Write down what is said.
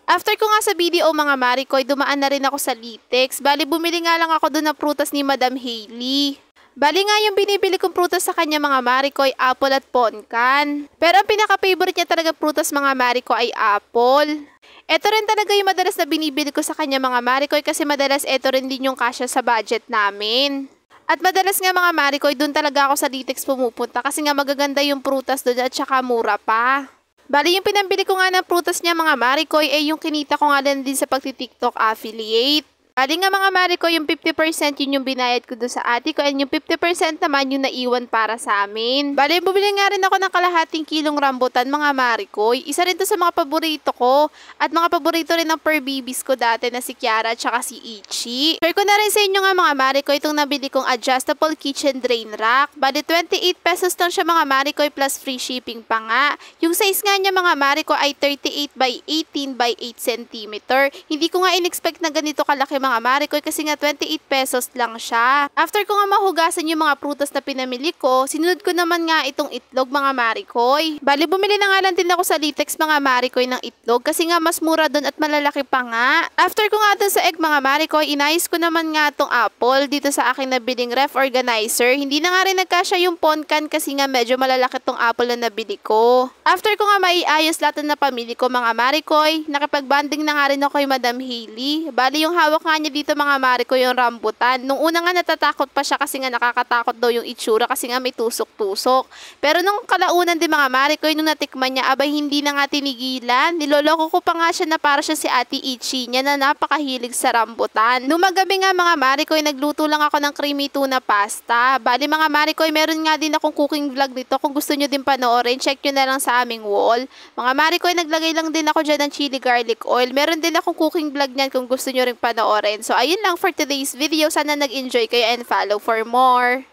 After ko nga sa video mga Marikoy, dumaan na rin ako sa Litex. Bali bumili nga lang ako doon ng prutas ni Madam Hailey. Bali nga yung binibili kong prutas sa kanya mga Marikoy, apple at ponkan. Pero ang pinaka-favorite niya talaga prutas mga Marikoy ay apple. Ito rin talaga yung madalas na binibili ko sa kanya mga Marikoy kasi madalas ito rin din yung kasya sa budget namin. At madalas nga mga Marikoy, doon talaga ako sa Litex pumupunta kasi nga magaganda yung prutas doon at saka mura pa. Bali yung pinambili ko nga ng prutas niya mga Marikoy ay yung kinita ko nga din sa pagti-TikTok affiliate. Bali nga mga Marikoy, yung 50% yun yung binayad ko doon sa ate ko and yung 50% naman yung naiwan para sa amin. Bali bumili nga rin ako ng kalahating kilong rambutan mga Marikoy. Isa rin to sa mga paborito ko at mga paborito rin ng fur babies ko dati na si Kiara at saka si Ichi. Share ko na rin sa inyo nga mga Marikoy itong nabili kong adjustable kitchen drain rack. Bali 28 pesos lang siya mga Marikoy plus free shipping pa nga. Yung size nga niya mga Marikoy ay 38 by 18 by 8 cm. Hindi ko nga in-expect na ganito kalaki mga Marikoy kasi nga 28 pesos lang siya. After ko nga mahugasan yung mga prutas na pinamili ko, sinunod ko naman nga itong itlog mga Marikoy. Bali bumili na nga lang din ako sa Litex mga Marikoy ng itlog kasi nga mas mura doon at malalaki pa nga. After ko nga dun sa egg mga Marikoy, inayos ko naman nga itong apple dito sa aking nabiling ref organizer. Hindi na nga rin nagkasya yung ponkan kasi nga medyo malalaki itong apple na nabili ko. After ko nga maiayos lahat na pamili ko mga Marikoy, nakipag-banding na nga rin ako kay Madam Hailey. Bali yung hawak nga niya dito mga Marikoy yung rambutan. Nung una nga natatakot pa siya kasi nga nakakatakot daw yung itsura kasi nga may tusok-tusok. Pero nung kalaunan din mga Marikoy, nung natikman niya, abay hindi na nga tinigilan. Niloloko ko pa nga siya na para siya si Ate Ichi niya na napakahilig sa rambutan. Nung magabi nga mga Marikoy, nagluto lang ako ng creamy tuna pasta. Bali mga Marikoy, meron nga din akong cooking vlog dito. Kung gusto nyo din panoorin, check nyo na lang sa aming wall. Mga Marikoy, naglagay lang din ako dyan ng chili garlic oil. Meron din akong cooking vlog niyan kung gusto nyo rin panoorin. So ayun lang for today's video. Sana nag-enjoy kayo and follow for more.